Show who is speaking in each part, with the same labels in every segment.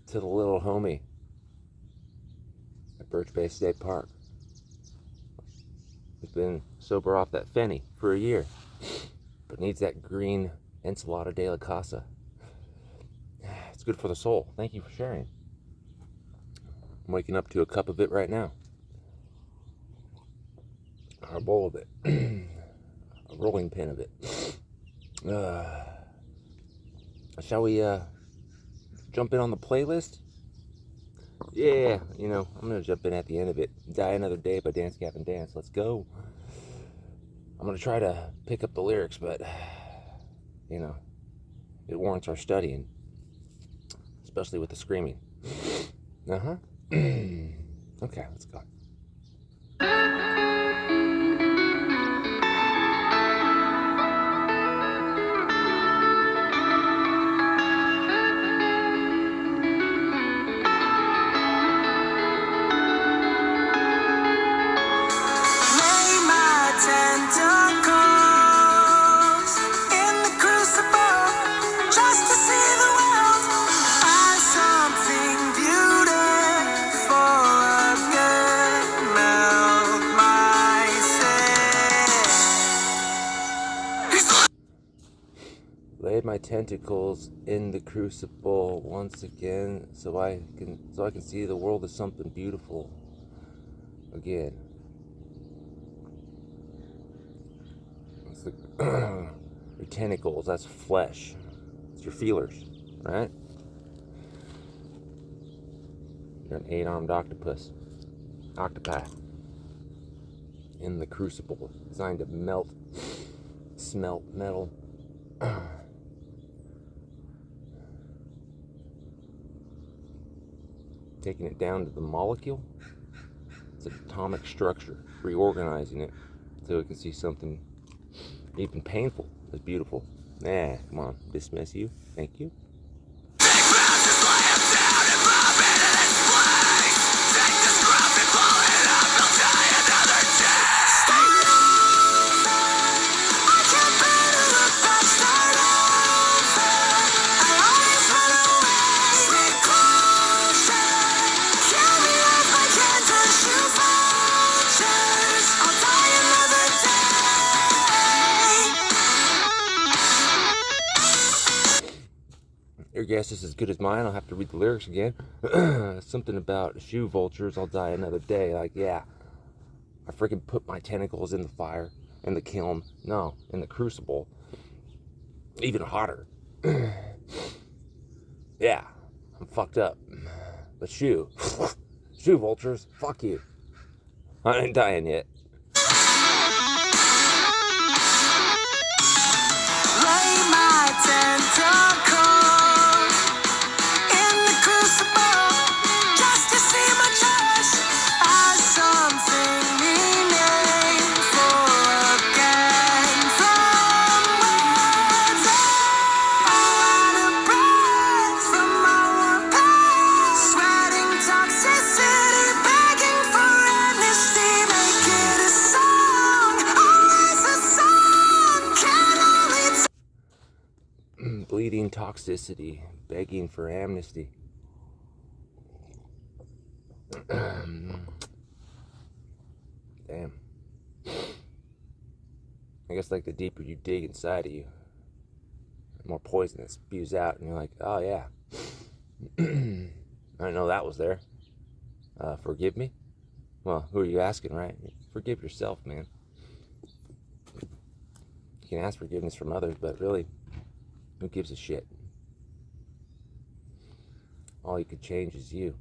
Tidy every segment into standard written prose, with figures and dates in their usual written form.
Speaker 1: to the little homie at Birch Bay State Park. He's been sober off that Fenny for a year, but needs that green enchilada de la casa. It's good for the soul. Thank you for sharing. I'm waking up to a cup of it right now. Or a bowl of it. A rolling pin of it. Shall we jump in on the playlist? Yeah, you know, I'm going to jump in at the end of it. Die Another Day by Dance Gavin Dance. Let's go. I'm going to try to pick up the lyrics, but, you know, it warrants our studying. Especially with the screaming. Uh-huh. Okay, let's go. Laid my tentacles in the crucible once again, so I can see the world as something beautiful again. It's the your tentacles, that's flesh. It's your feelers, right? You're an 8-armed octopus. Octopi. In the crucible, designed to smelt metal. Taking it down to the molecule, its atomic structure, reorganizing it so it can see something even painful as beautiful. Nah, come on, dismiss you. Thank you. Your guess is as good as mine. I'll have to read the lyrics again. Something about shoe vultures, I'll die another day. Like, yeah, I freaking put my tentacles in the fire, in the kiln. No, in the crucible. Even hotter. Yeah, I'm fucked up. But shoe vultures, fuck you. I ain't dying yet. Lay my tentacles in the crucible just to see my choice as something meaningful again. From words out of breath from our past, sweating toxicity, begging for amnesty. Make it a song, always a song. Can only bleeding toxicity, begging for amnesty. Damn. I guess like the deeper you dig inside of you, the more poison that spews out, and you're like, oh yeah. I didn't know that was there. Forgive me? Well, who are you asking, right? Forgive yourself, man. You can ask forgiveness from others, but really, who gives a shit? All you could change is you.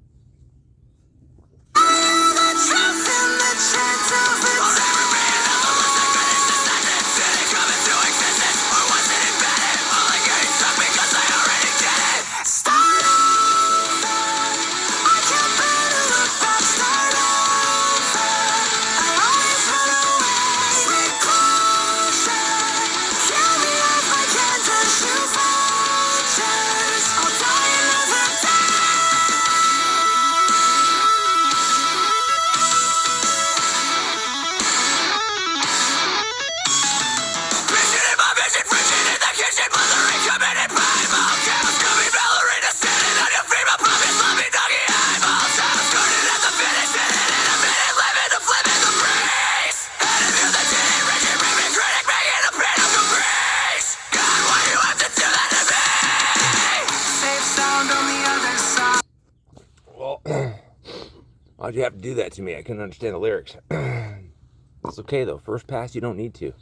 Speaker 1: Why'd you have to do that to me? I couldn't understand the lyrics. It's okay though. First pass, you don't need to.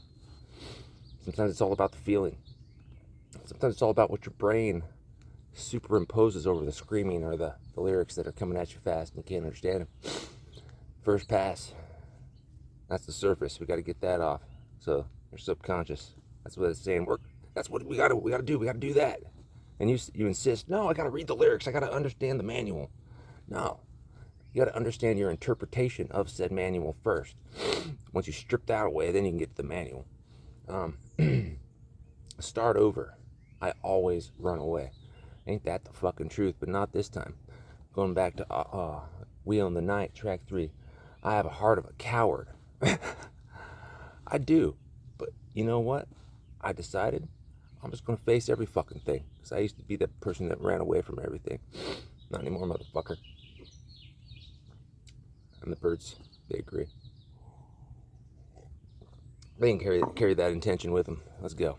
Speaker 1: Sometimes it's all about the feeling. Sometimes it's all about what your brain superimposes over the screaming or the lyrics that are coming at you fast and you can't understand them. First pass. That's the surface. We got to get that off. So your subconscious. That's what it's saying. That's what we got to do. We got to do that. And you insist. No, I got to read the lyrics. I got to understand the manual. No, you got to understand your interpretation of said manual first. Once you strip that away, then you can get to the manual. Start over. I always run away. Ain't that the fucking truth? But not this time. Going back to We Own the Night, track 3. I have a heart of a coward. I do. But you know what? I decided I'm just going to face every fucking thing. Because I used to be that person that ran away from everything. Not anymore, motherfucker. And the birds, they agree. They can carry that intention with them. Let's go.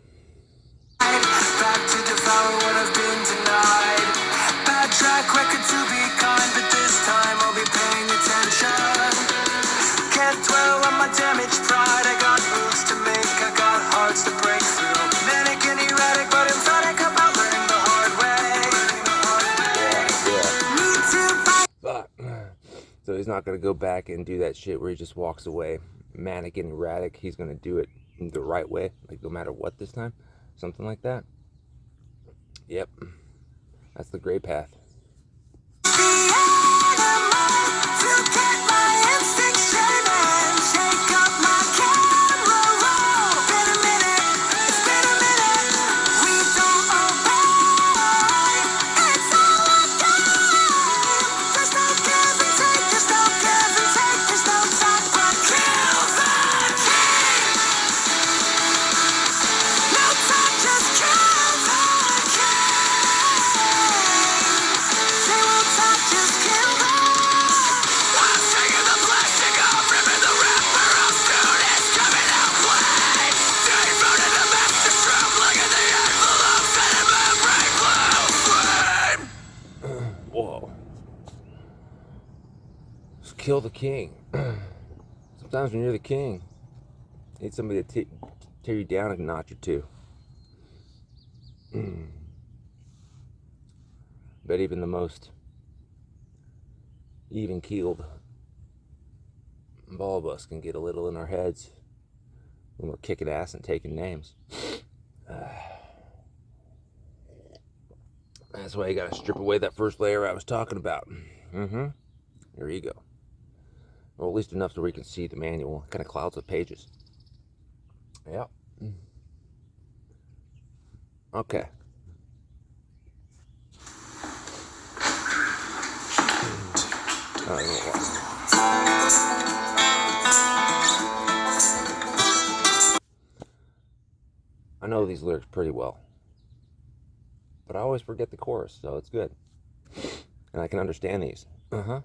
Speaker 2: Back to devour what I've been denied. Bad track record to be kind, but this time I'll be paying attention. Can't dwell on my damaged pride. I got moves to make, I got hearts to break through. Manic and erratic, but emphatic about learning the hard way. Need to fight.
Speaker 1: But, so he's not going to go back and do that shit where he just walks away. Manic and erratic. He's going to do it the right way, like no matter what this time. Something like that. Yep. That's the gray path. Whoa. Just kill the king. Sometimes when you're the king, you need somebody to tear you down a notch or two. But even the most even-keeled of all of us can get a little in our heads when we're kicking ass and taking names. That's why you gotta strip away that first layer I was talking about. Your ego. Or at least enough so we can see the manual. It kind of clouds the pages. Yep. Okay. I know these lyrics pretty well, but I always forget the chorus, so it's good. And I can understand these.
Speaker 2: I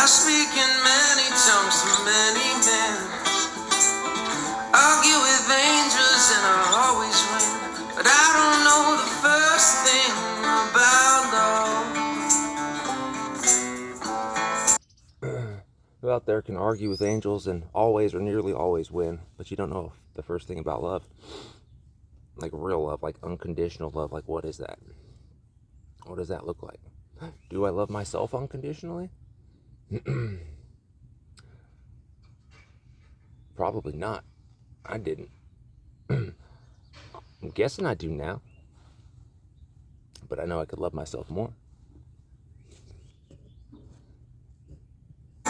Speaker 2: speak in many tongues to many men. Argue with angels and I always win. But I don't know the first thing about love.
Speaker 1: Who out there can argue with angels and always or nearly always win, but you don't know the first thing about love? Like real love, like unconditional love. Like what is that? What does that look like? Do I love myself unconditionally? Probably not. I didn't. I'm guessing I do now. But I know I could love myself more.
Speaker 2: I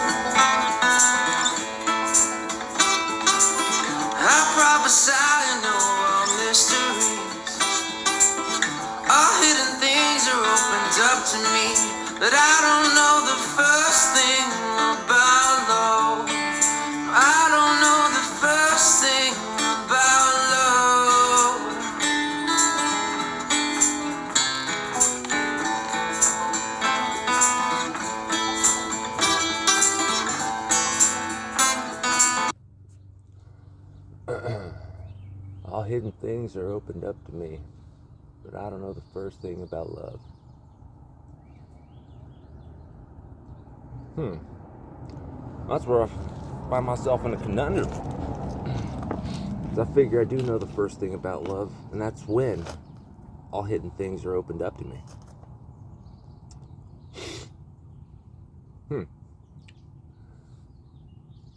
Speaker 2: prophesy to know all mysteries. All hidden things are opened up to me. But I don't know the first thing about love. I don't know the first thing about
Speaker 1: All hidden things are opened up to me. but I don't know the first thing about love. That's where I find myself in a conundrum. I figure I do know the first thing about love, and that's when all hidden things are opened up to me.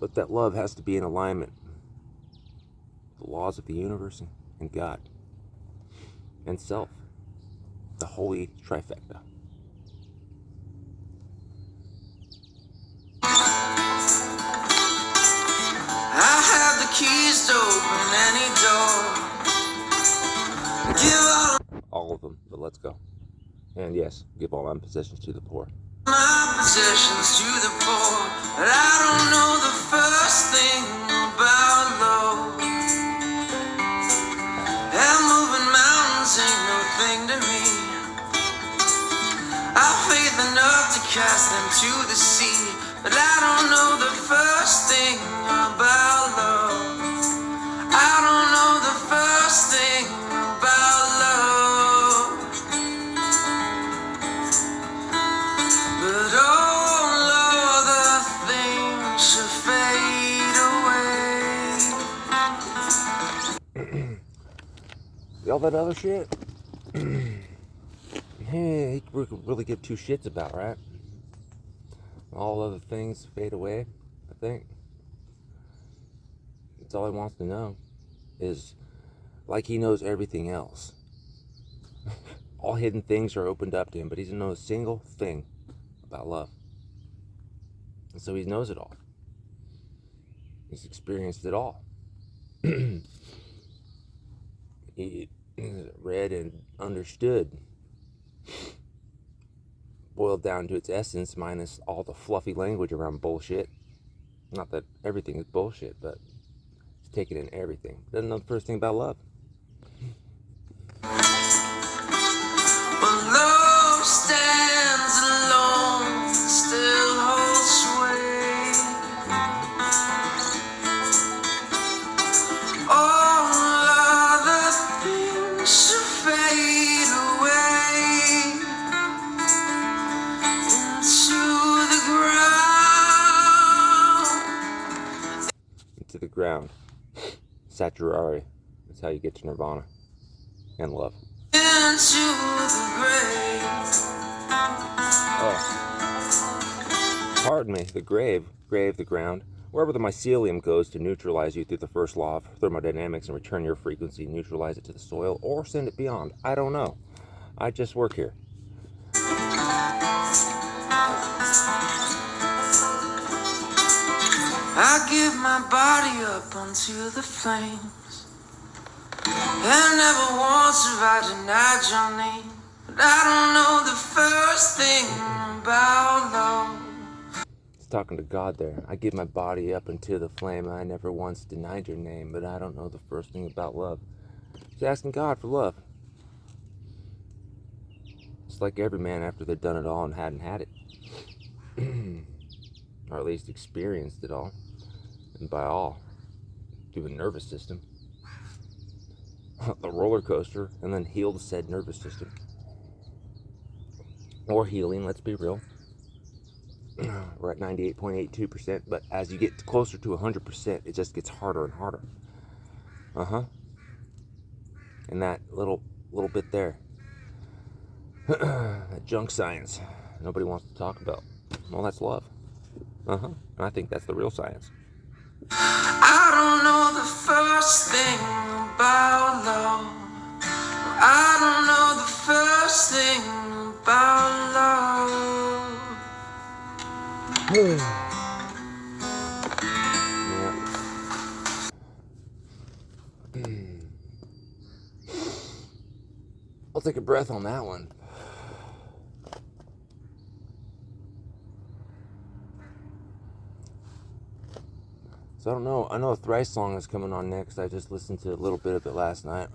Speaker 1: But that love has to be in alignment with the laws of the universe and God and self, the holy trifecta.
Speaker 2: I have the keys to open any door. Give
Speaker 1: all of them, but let's go. And yes, give all my possessions to the poor.
Speaker 2: my possessions to the poor, but I don't know the first thing about love. And moving mountains ain't no thing to me. I've faith enough to cast them to the sea, but I don't know the first thing about love. I don't know the first thing about love. But all other things should fade away.
Speaker 1: All that other shit, hey, we could really give two shits about, right? All other things fade away, I think. That's all he wants to know. Is like he knows everything else. All hidden things are opened up to him, but he doesn't know a single thing about love. And so he knows it all. He's experienced it all. He read and understood, boiled down to its essence, minus all the fluffy language around bullshit. Not that everything is bullshit, but he's taking in everything. Doesn't know the first thing about love.
Speaker 2: But love stands alone, still holds sway. All other things should fade away into the ground.
Speaker 1: Into the ground. Saturari. That's how you get to nirvana and love.
Speaker 2: Into the grave.
Speaker 1: Oh. Pardon me, the grave, the ground. Wherever the mycelium goes to neutralize you through the first law of thermodynamics and return your frequency, neutralize it to the soil, or send it beyond. I don't know. I just work here.
Speaker 2: I give my body up unto the flames, and never once have I denied your name. But I don't know the first thing about love.
Speaker 1: He's talking to God there. I give my body up into the flame. I never once denied your name, but I don't know the first thing about love. He's asking God for love. It's like every man after they've done it all and hadn't had it. Or at least experienced it all. And by all, through the nervous system. The roller coaster, and then healed said nervous system. Or healing, let's be real. We're at 98.82%, but as you get closer to 100%, it just gets harder and harder. And that little bit there, that junk science nobody wants to talk about. Well, that's love. And I think that's the real science.
Speaker 2: I don't know the first thing about love. I don't know the first thing about love.
Speaker 1: Yeah. I'll take a breath on that one. So I don't know. I know a Thrice song is coming on next. I just listened to a little bit of it last night.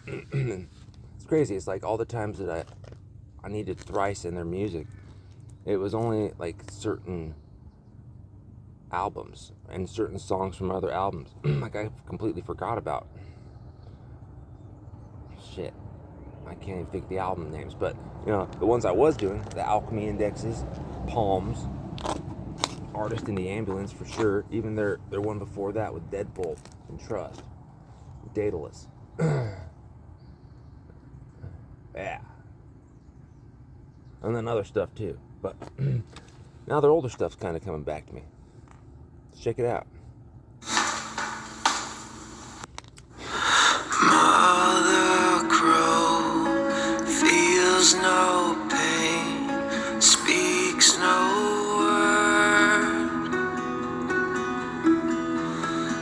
Speaker 1: It's crazy. It's like all the times that I needed Thrice in their music, it was only like certain albums and certain songs from other albums. Like I completely forgot about. shit, I can't even think of the album names, but you know, the ones I was doing, the Alchemy Indexes, Palms, Artist in the Ambulance for sure, even their one before that with Deadbolt and Trust, Daedalus. Yeah. And then other stuff too, but now their older stuff's kind of coming back to me. Let's check it out.
Speaker 2: Mother crow feels no pain, speaks no word.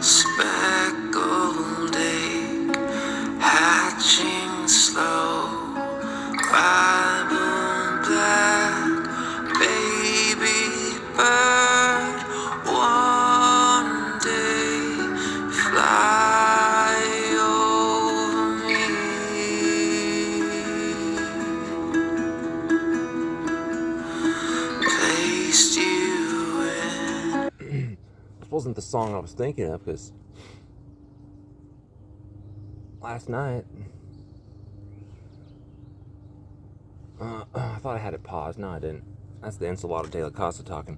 Speaker 2: Speckled egg hatching slow, Bible black baby bird. One day fly over me. Placed you in.
Speaker 1: This wasn't the song I was thinking of, because last night I thought I had it paused. No, I didn't. That's the Ensalada de la Casa talking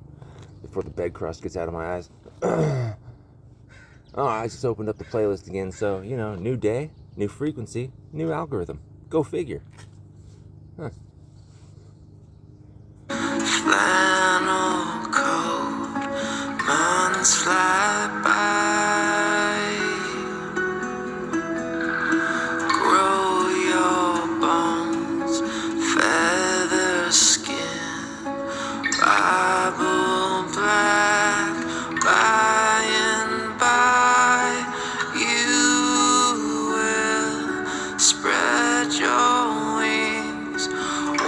Speaker 1: before the bed crust gets out of my eyes. Oh, I just opened up the playlist again, so, you know, new day, new frequency, new algorithm. Go figure. Huh.
Speaker 2: Flannel coat, months fly by. Grow your bones, feather skin, Bible black. By and by, you will spread your wings.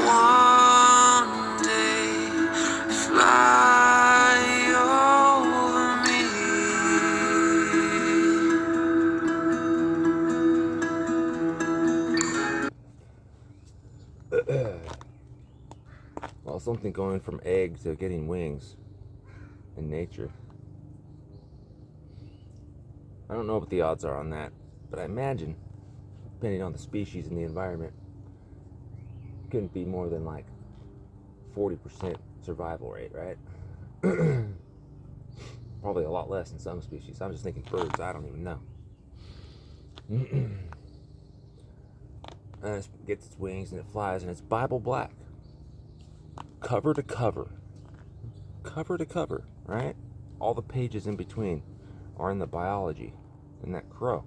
Speaker 2: One day, fly over me.
Speaker 1: Well, something going from egg to getting wings in nature. I don't know what the odds are on that, but I imagine, depending on the species and the environment, it couldn't be more than like 40% survival rate, right? Probably a lot less in some species. I'm just thinking birds, I don't even know. And it gets its wings and it flies, and it's Bible black. Cover to cover. Cover to cover, right? All the pages in between are in the biology in that crow.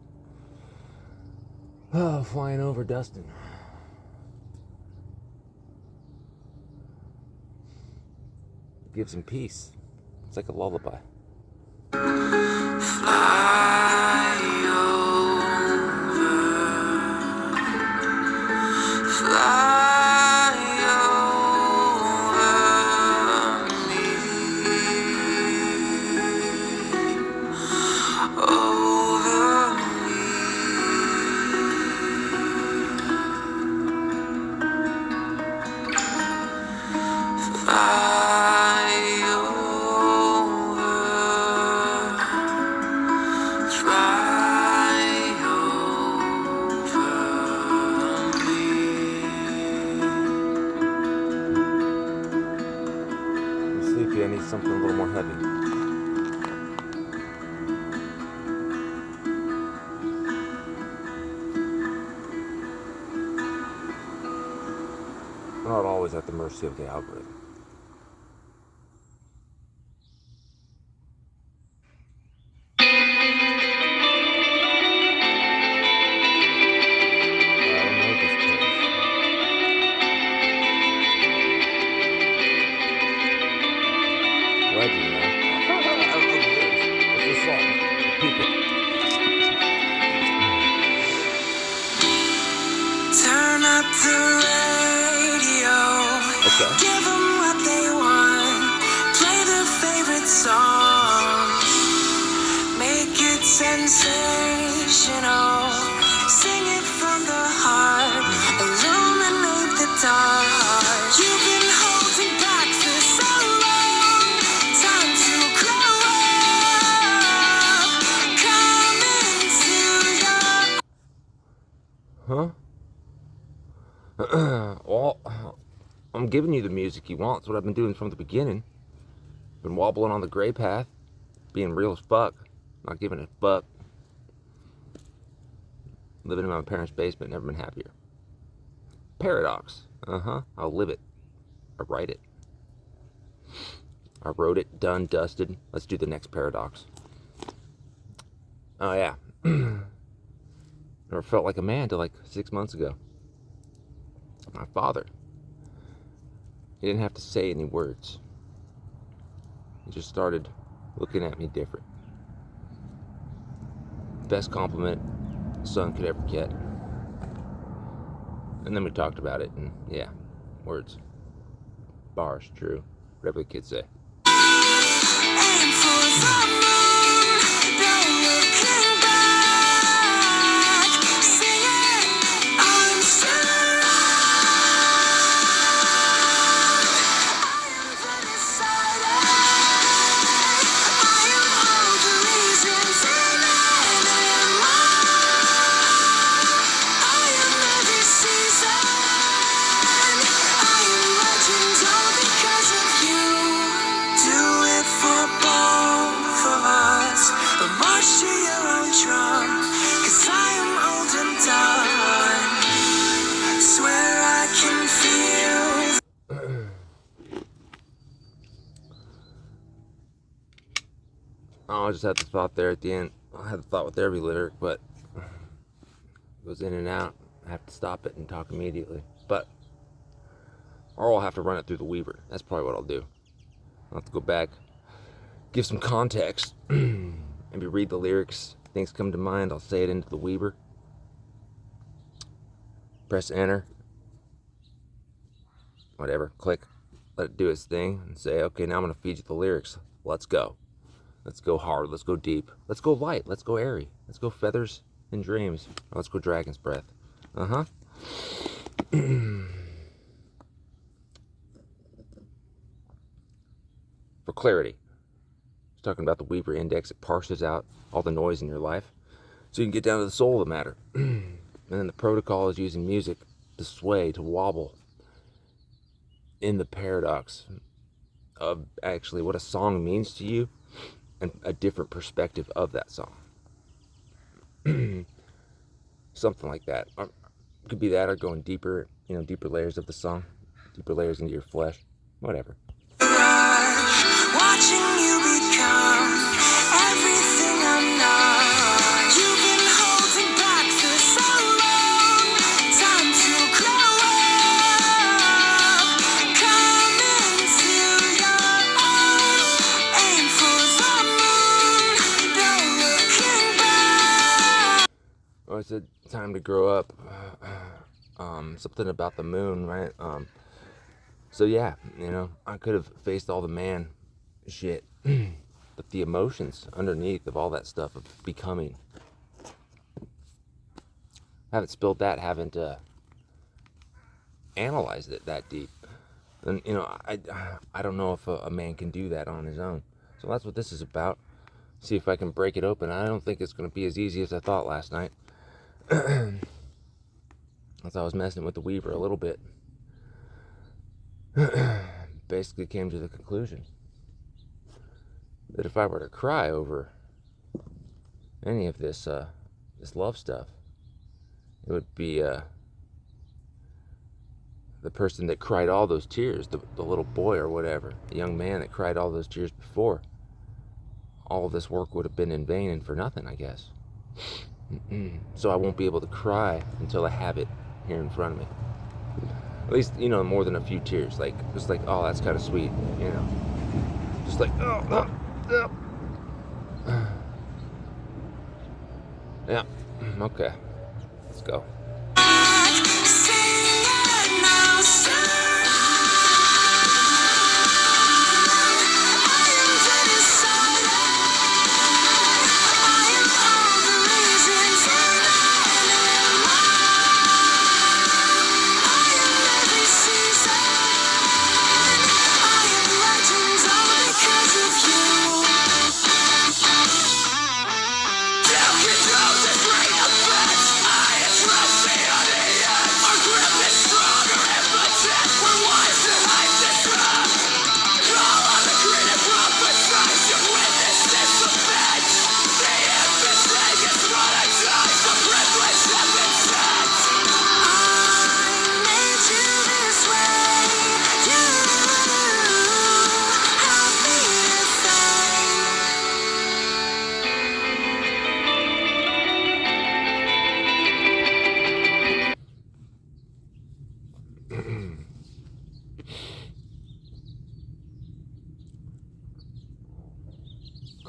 Speaker 1: Oh, flying over Dustin. It gives him peace. It's like a lullaby.
Speaker 2: Fly over, fly over me, over me. Fly over, fly over me.
Speaker 1: I'm sleepy. I need something a little more heavy. We're not always at the mercy of the algorithm.
Speaker 2: Turn up the radio.
Speaker 1: Okay.
Speaker 2: Give them what they want. Play their favorite song. Make it sensational. Sing it from the heart. Illuminate the dark. You've been holding back for so long. Time to grow up. Come into your.
Speaker 1: Huh? Well, I'm giving you the music you want. It's what I've been doing from the beginning. Been wobbling on the gray path, being real as fuck, not giving a fuck. Living in my parents' basement, never been happier. Paradox. I'll live it. I write it. I wrote it, done, dusted. Let's do the next paradox. Oh yeah. Never felt like a man till like 6 months ago. My father. He didn't have to say any words. He just started looking at me different. Best compliment a son could ever get. And then we talked about it, and yeah, words. Bars, true. Whatever the kids say.
Speaker 2: Aim for the moon, no looking back. Sing it, I'm still I am decided. I am all the reasons in and I am every season. I am legend all because of you. Do it for both of us, but march to your own drum. 'Cause I am old and done. Swear I can feel.
Speaker 1: Oh, I just had the thought there at the end. I had the thought with every lyric, but it goes in and out. I have to stop it and talk immediately. But, or I'll have to run it through the Weaver. That's probably what I'll do. I'll have to go back, give some context, maybe read the lyrics. Things come to mind, I'll say it into the Weaver. Press enter. Whatever, click. Let it do its thing and say, okay, now I'm going to feed you the lyrics. Let's go. Let's go hard. Let's go deep. Let's go light. Let's go airy. Let's go feathers and dreams. Let's go dragon's breath. For clarity, I was talking about the Weaver Index. It parses out all the noise in your life so you can get down to the soul of the matter. And then the protocol is using music to sway, to wobble in the paradox of actually what a song means to you and a different perspective of that song. Something like that. Or could be that, or going deeper, deeper layers of the song, deeper layers into your flesh, whatever.
Speaker 2: Watching you become everything I'm not. You've been holding back for so long. Time to grow up. Come into your own. Aim for the moon. No looking back.
Speaker 1: Oh, it's a time to grow up. Something about the moon, right? So yeah, I could have faced all the man shit, but the emotions underneath of all that stuff of becoming, haven't spilled that, haven't analyzed it that deep. And I don't know if a man can do that on his own. So that's what this is about. See if I can break it open. I don't think it's going to be as easy as I thought last night. As I was messing with the Weaver a little bit. Basically came to the conclusion that if I were to cry over any of this love stuff, it would be the person that cried all those tears, the little boy or whatever, the young man that cried all those tears before. All of this work would have been in vain and for nothing, I guess. So I won't be able to cry until I have it here in front of me. At least, more than a few tears. Like, just like, oh, that's kind of sweet, Just like, oh. Yeah, okay. Let's go.
Speaker 2: Trust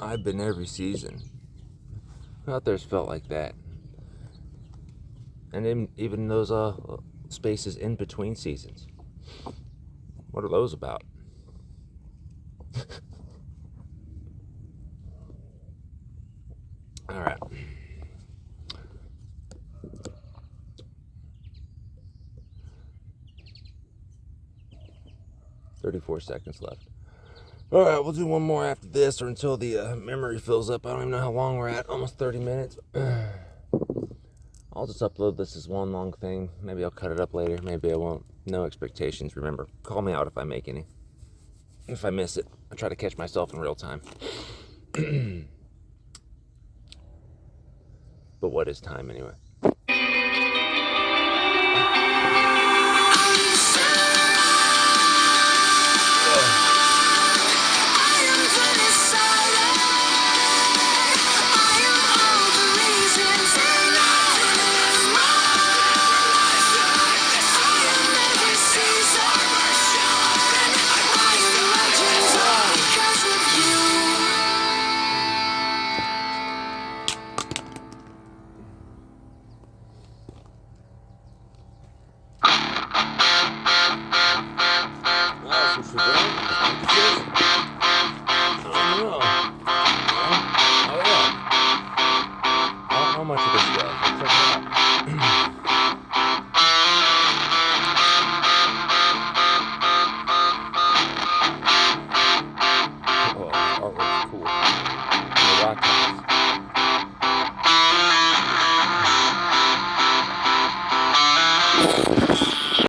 Speaker 1: I've been every season. Out there's felt like that. And even those spaces in between seasons. What are those about? All right. "34 seconds left. All right, we'll do one more after this, or until the memory fills up. I don't even know how long we're at. Almost 30 minutes. I'll just upload this as one long thing. Maybe I'll cut it up later. Maybe I won't. No expectations. Remember, call me out if I make any. If I miss it, I try to catch myself in real time. But what is time anyway?